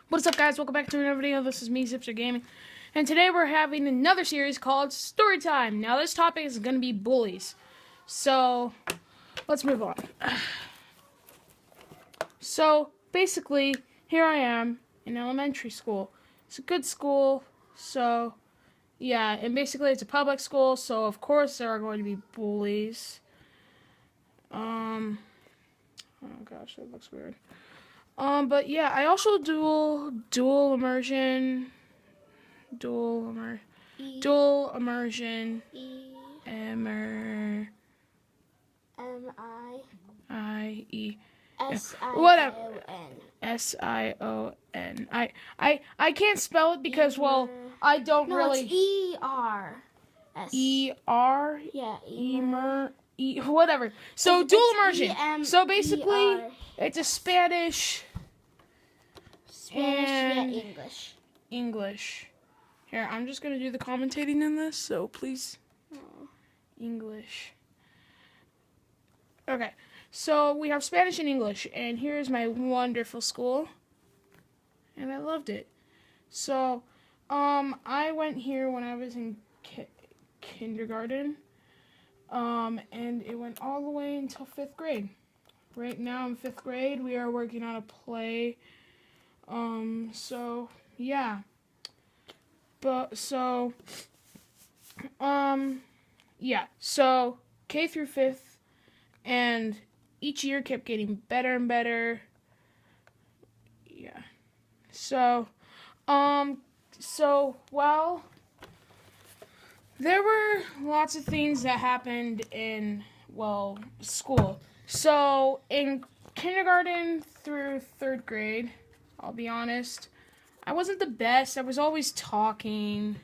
What's up, guys? Welcome back to another video. This is me, Zipster Gaming, and today we're having another series called Story Time. Now, this topic is going to be bullies, so let's move on. So, basically, here I am in elementary school. It's a good school, so, yeah, and basically it's a public school, so of course there are going to be bullies. Oh gosh, that looks weird. But yeah, I also dual immersion, I-E, whatever, S-I-O-N. I can't spell it because, well, I don't really. It's E-R. E-R? Yeah, whatever. So, dual immersion. E-M-E-R. So, basically, it's a Spanish and English. English. Here, I'm just going to do the commentating in this, so please. English. Okay, so we have Spanish and English, and here's my wonderful school, and I loved it. So, I went here when I was in kindergarten, and it went all the way until 5th grade. Right now in 5th grade, we are working on a play, so, yeah. Yeah, so K through 5th, and each year kept getting better and better. Yeah. Well, there were lots of things that happened in, well, school. So, in kindergarten through 3rd grade, I'll be honest, I wasn't the best. I was always talking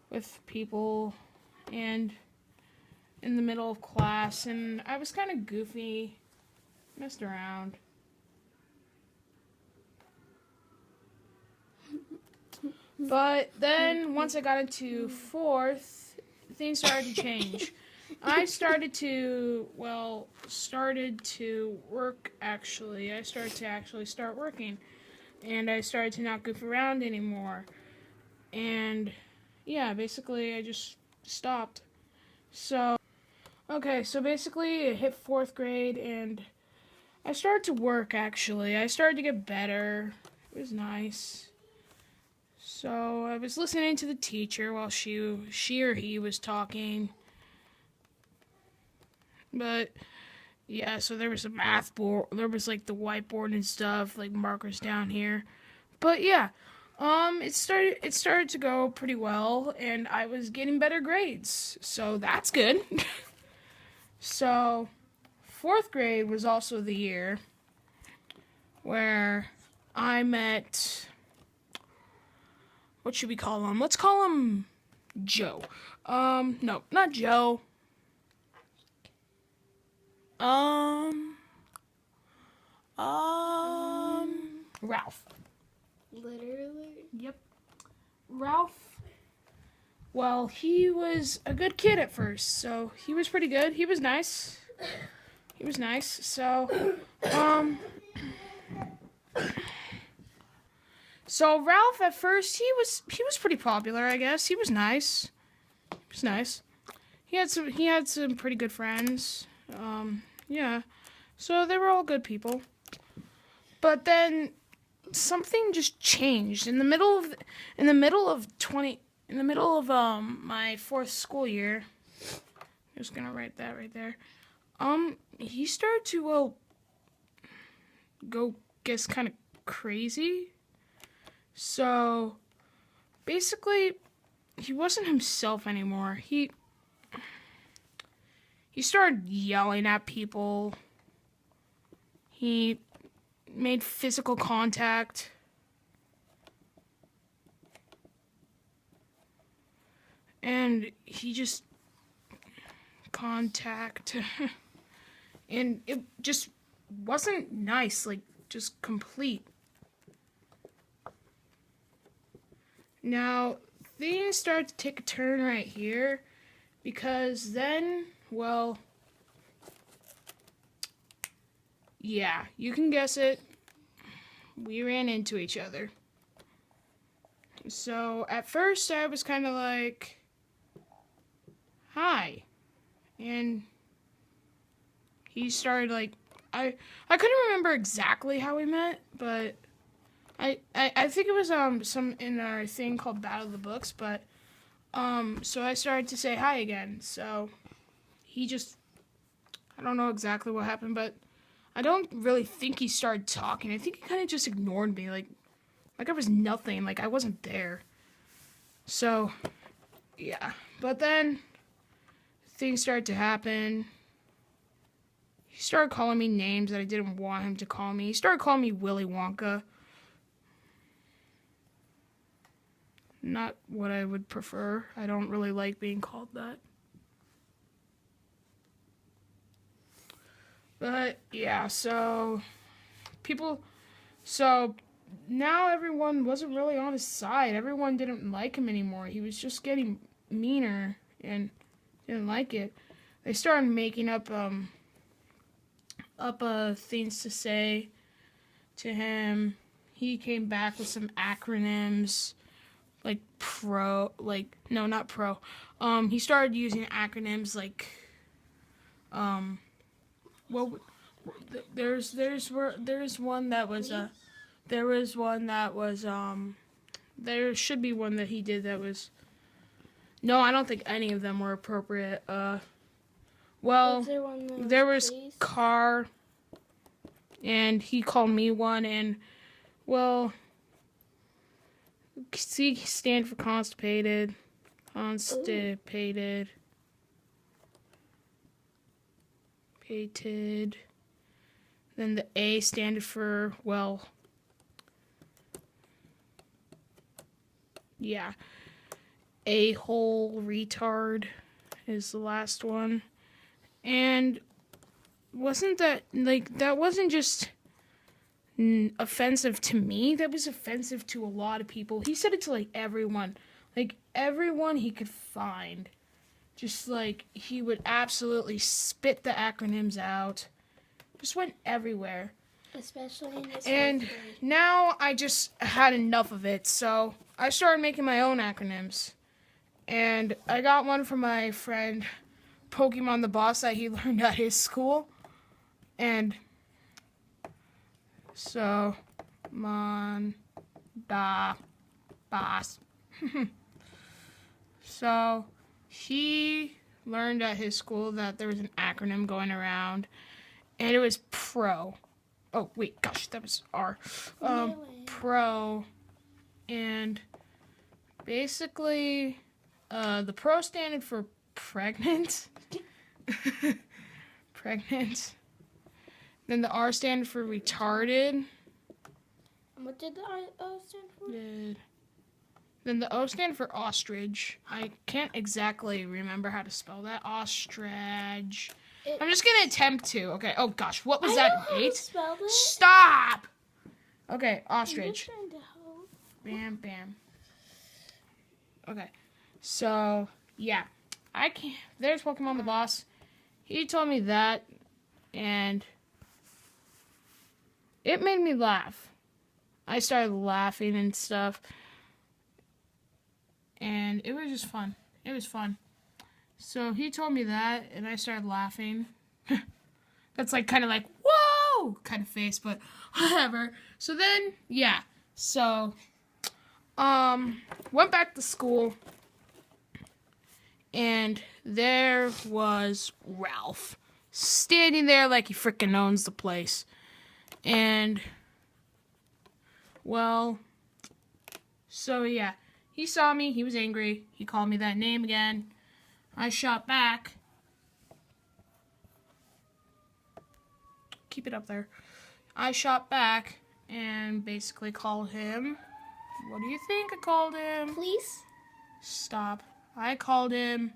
with people and in the middle of class, and I was kind of goofy, messed around. But then, once I got into 4th, things started to change. I started to work, actually. I started to actually start working, and I started to not goof around anymore. And, yeah, basically, I just stopped. So, okay, so basically, I hit 4th grade, and I started to work, actually. I started to get better. It was nice. So, I was listening to the teacher while she or he was talking. But, yeah, so there was a math board. There was, like, the whiteboard and stuff, like, markers down here. But, yeah, it started to go pretty well, and I was getting better grades. So, that's good. So, 4th grade was also the year where I met, what should we call him? Let's call him Joe. No, not Joe. Ralph. Literally? Yep. Ralph. Well, he was a good kid at first, so he was pretty good. He was nice. So, so Ralph at first, he was pretty popular, I guess. He was nice. He had some pretty good friends. Yeah. So they were all good people. But then something just changed in the middle of my 4th school year. I'm just gonna write that right there. He started to go kind of crazy. So basically, he wasn't himself anymore. He started yelling at people. He made physical contact. And he just and it just wasn't nice, like, just complete. Now, things start to take a turn right here, because then, well, yeah, you can guess it. we ran into each other. So at first I was kind of like, hi. And he started like, I couldn't remember exactly how we met, but I think it was some in our thing called Battle of the Books, but so I started to say hi again. So he just, I don't know exactly what happened, but I don't really think he started talking. I think he kind of just ignored me, like I was nothing, like I wasn't there. So yeah, but then things started to happen. He started calling me names that I didn't want him to call me. He started calling me Willy Wonka. Not what I would prefer. I don't really like being called that. But yeah, so now everyone wasn't really on his side. Everyone didn't like him anymore. He was just getting meaner and didn't like it. They started making up things to say to him. He came back with some acronyms, like not pro. He started using acronyms like, well, there's one that was there should be one that he did that was. No, I don't think any of them were appropriate. Well, there was car, and he called me one, and, well, C stand for constipated, pated. Then the A stand for, well, yeah, a-hole, retard is the last one. And that wasn't just offensive to me, that was offensive to a lot of people. He said it to everyone he could find. Just he would absolutely spit the acronyms out. Just went everywhere. Especially in this And now I just had enough of it, so I started making my own acronyms. And I got one from my friend Pokemon the Boss that he learned at his school. And so, Mon da Boss. So, he learned at his school that there was an acronym going around, and it was PRO. Oh, wait, gosh, that was R. PRO. And basically, the PRO standard for pregnant. Pregnant. Then the R standard for retarded. What did the O stand for? Then the O stand for ostrich. I can't exactly remember how to spell that. Ostrich. I'm just gonna attempt to. Okay. Oh gosh, what was that? 8? Stop. Okay, ostrich. I'm just trying to help. Bam, bam. Okay, so yeah, I can't. There's Pokemon the Boss. He told me that, and it made me laugh. I started laughing and stuff, and it was just fun. It was fun. So he told me that, and I started laughing. That's kind of whoa kind of face, but whatever. So then, yeah. So, went back to school, and there was Ralph standing there like he freaking owns the place. And, well, so yeah, he saw me, he was angry, he called me that name again. I shot back. Keep it up there. I shot back and basically called him. What do you think I called him? Please? Stop. I called him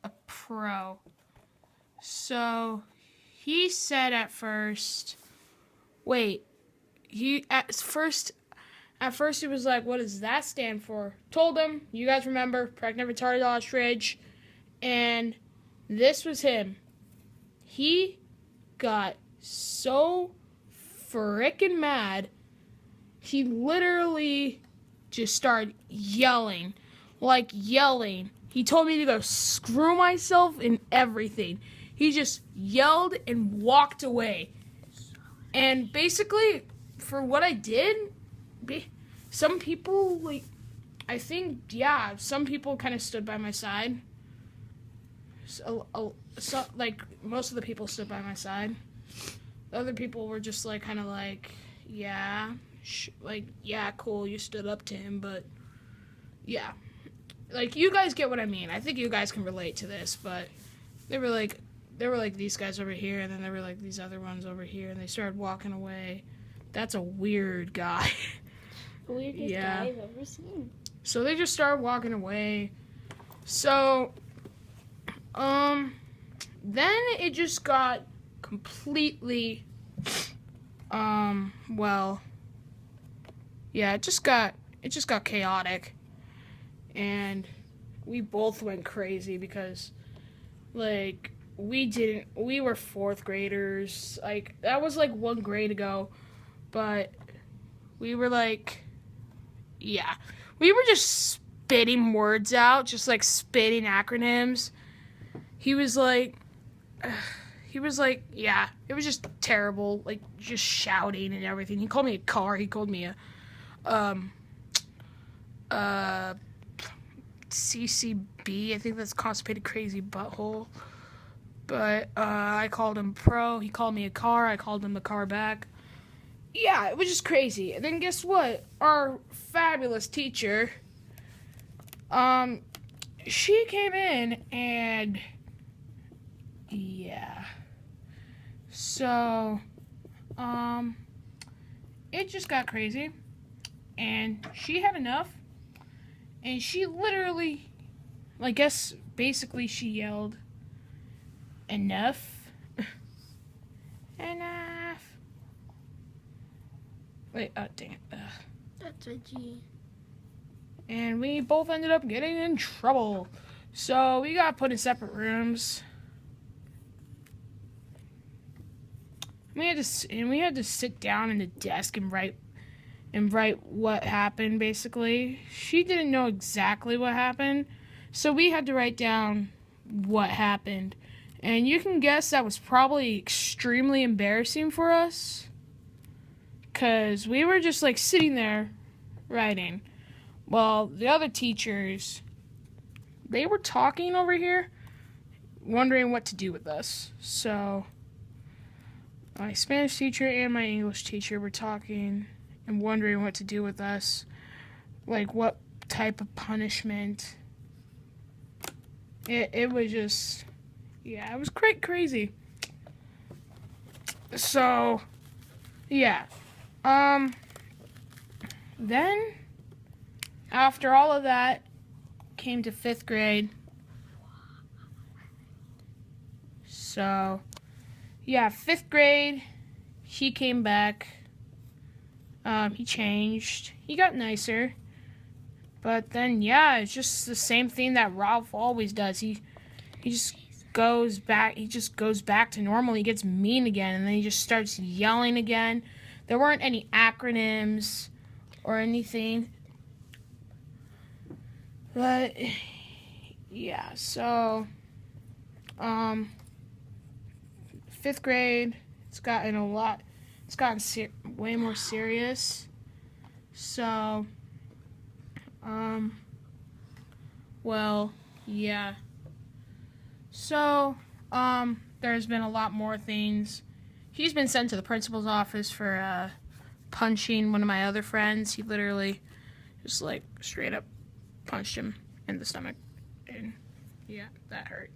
a pro. So he said at first, at first he was like, what does that stand for? Told him, you guys remember, pregnant retarded ostrich. And this was him. He got so freaking mad. He literally just started yelling. Like yelling. He told me to go screw myself and everything. He just yelled and walked away. And basically, for what I did, some people, like, I think, yeah, some people kind of stood by my side. So, like, most of the people stood by my side. The other people were just, like, kind of like, yeah, yeah, cool, you stood up to him, but, yeah. Like, you guys get what I mean. I think you guys can relate to this, but they were like these guys over here, and then there were like these other ones over here, and they started walking away. That's a weird guy. Weirdest guy I've ever seen. So they just started walking away. So, then it just got completely, well, yeah, it just got chaotic. And we both went crazy because, like, we were fourth graders. Like, that was like 1 grade ago. But we were like, yeah. We were just spitting words out, just like spitting acronyms. He was like, yeah, it was just terrible. Like, just shouting and everything. He called me a car. He called me a, CCB, I think that's Constipated Crazy Butthole. But I called him pro. He called me a car. I called him a car back. Yeah, it was just crazy. And then guess what? Our fabulous teacher, she came in and yeah. So, it just got crazy. And she had enough. And she literally, I guess, basically she yelled, enough. Enough. Wait, oh, dang it. That's a G. And we both ended up getting in trouble. So we got put in separate rooms. We had to sit down in the desk and write what happened, basically. She didn't know exactly what happened, so we had to write down what happened. And you can guess that was probably extremely embarrassing for us, because we were just, like, sitting there writing. Well, the other teachers, they were talking over here, wondering what to do with us. So, my Spanish teacher and my English teacher were talking and wondering what to do with us, like what type of punishment. It was just, yeah, it was crazy. So, yeah. Then, after all of that, came to 5th grade. So, yeah, 5th grade, he came back. He changed. He got nicer. But then, yeah, it's just the same thing that Ralph always does. He just goes back. He just goes back to normal. He gets mean again, and then he just starts yelling again. There weren't any acronyms or anything. But, yeah, so, 5th grade, it's gotten way more serious. So, well, yeah. So, there's been a lot more things. He's been sent to the principal's office for, punching one of my other friends. He literally just, like, straight up punched him in the stomach. And, yeah, that hurt.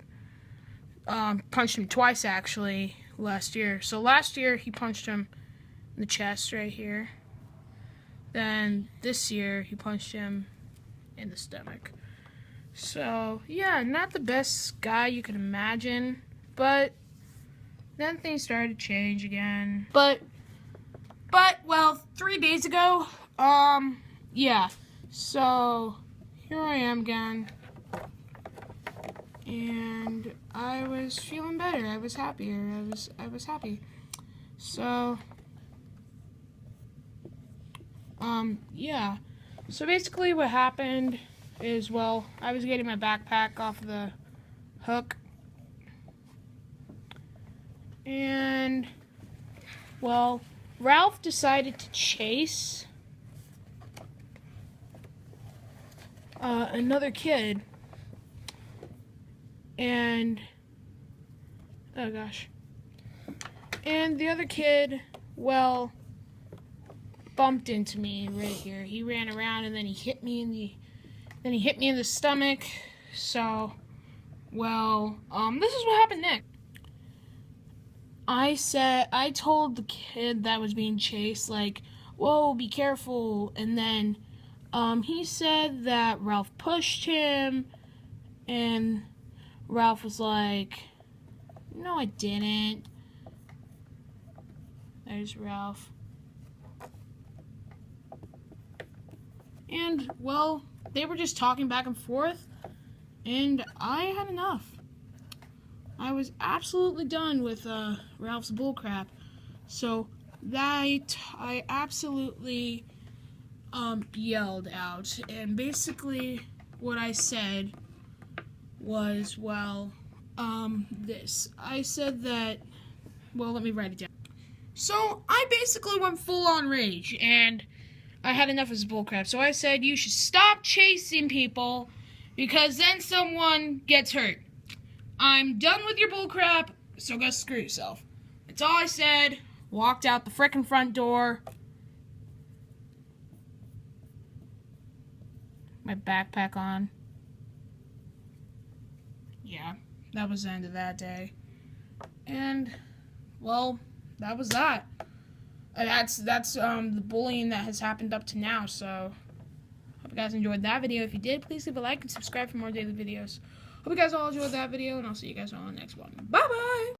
Punched him twice, actually, last year. So last year, he punched him in the chest right here. Then this year, he punched him in the stomach. So, yeah, not the best guy you can imagine. But then things started to change again. But, well, 3 days ago, yeah. So, here I am again. And I was feeling better. I was happier. I was happy. So, Yeah. So basically what happened is, well, I was getting my backpack off the hook. And, well, Ralph decided to chase another kid. And, oh gosh. And the other kid, well, bumped into me right here. He ran around and then he hit me in the stomach. So, well, this is what happened next. I told the kid that was being chased, like, whoa, be careful. And then, he said that Ralph pushed him, and Ralph was like, no, I didn't. There's Ralph. And, well, they were just talking back and forth, and I had enough. I was absolutely done with Ralph's bullcrap. So I absolutely yelled out, and basically what I said was, well, this. I said that, well, let me write it down. So I basically went full on rage, and I had enough of his bullcrap. So I said, you should stop chasing people, because then someone gets hurt. I'm done with your bullcrap, so go screw yourself. That's all I said. Walked out the frickin' front door. My backpack on. Yeah, that was the end of that day. And, well, that was that. That's the bullying that has happened up to now, so hope you guys enjoyed that video. If you did, please leave a like and subscribe for more daily videos. Hope you guys all enjoyed that video, and I'll see you guys on the next one. Bye-bye!